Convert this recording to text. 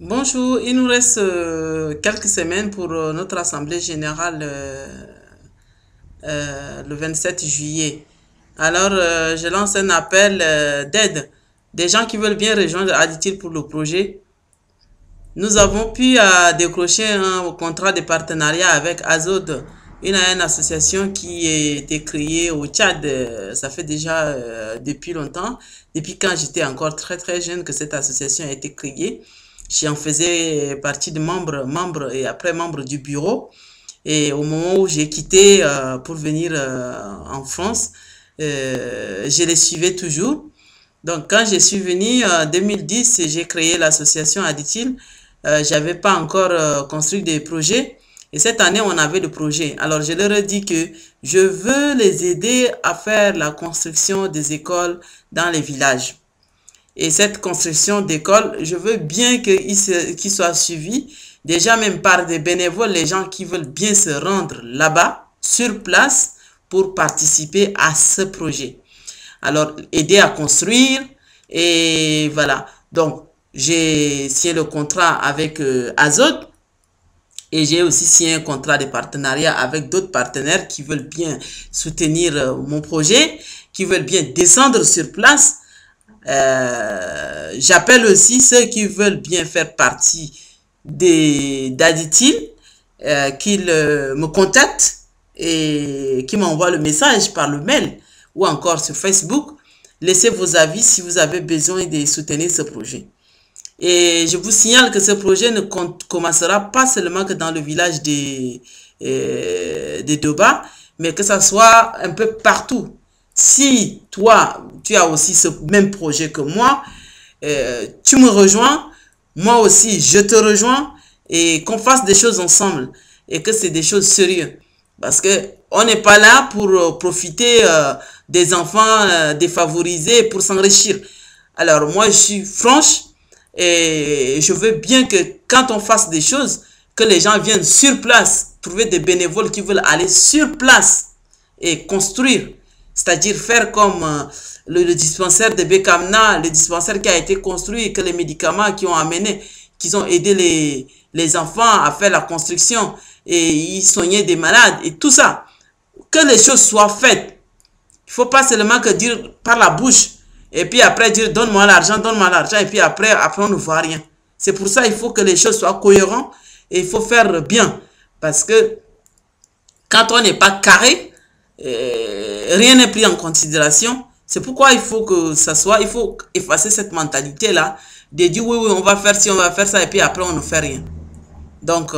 Bonjour, il nous reste quelques semaines pour notre assemblée générale le 27 juillet. Alors, je lance un appel d'aide des gens qui veulent bien rejoindre Additil pour le projet. Nous avons pu décrocher un contrat de partenariat avec Azod, une association qui a été créée au Tchad. Ça fait déjà depuis longtemps, depuis quand j'étais encore très jeune que cette association a été créée. J'en faisais partie de membres et après membre du bureau. Et au moment où j'ai quitté pour venir en France, je les suivais toujours. Donc, quand je suis venu en 2010, j'ai créé l'association Additil. J'avais pas encore construit des projets. Et cette année, on avait le projet. Alors, je leur ai dit que je veux les aider à faire la construction des écoles dans les villages. Et cette construction d'école, je veux bien qu'il soit suivi, déjà même par des bénévoles, les gens qui veulent bien se rendre là-bas, sur place, pour participer à ce projet. Alors, aider à construire, et voilà. Donc, j'ai signé le contrat avec Azot, et j'ai aussi signé un contrat de partenariat avec d'autres partenaires qui veulent bien soutenir mon projet, qui veulent bien descendre sur place. J'appelle aussi ceux qui veulent bien faire partie d'Additil, qu'ils me contactent et qui m'envoient le message par le mail ou encore sur Facebook. Laissez vos avis si vous avez besoin de soutenir ce projet. Et je vous signale que ce projet ne commencera pas seulement que dans le village de Doba, mais que ça soit un peu partout. Si toi, tu as aussi ce même projet que moi, tu me rejoins, moi aussi, je te rejoins et qu'on fasse des choses ensemble et que c'est des choses sérieuses. Parce que on n'est pas là pour profiter des enfants défavorisés pour s'enrichir. Alors moi, je suis franche et je veux bien que quand on fasse des choses, que les gens viennent sur place, trouver des bénévoles qui veulent aller sur place et construire. C'est-à-dire faire comme le dispensaire de Bekamna, le dispensaire qui a été construit et que les médicaments qui ont amené, qui ont aidé les enfants à faire la construction et ils soignaient des malades et tout ça. Que les choses soient faites. Il ne faut pas seulement que dire par la bouche et puis après dire donne-moi l'argent et puis après on ne voit rien. C'est pour ça qu'il faut que les choses soient cohérentes et il faut faire bien. Parce que quand on n'est pas carré, rien n'est pris en considération. C'est pourquoi il faut que ça soit, il faut effacer cette mentalité-là, de dire oui, on va faire ci, on va faire ça, et puis après on ne fait rien. Donc,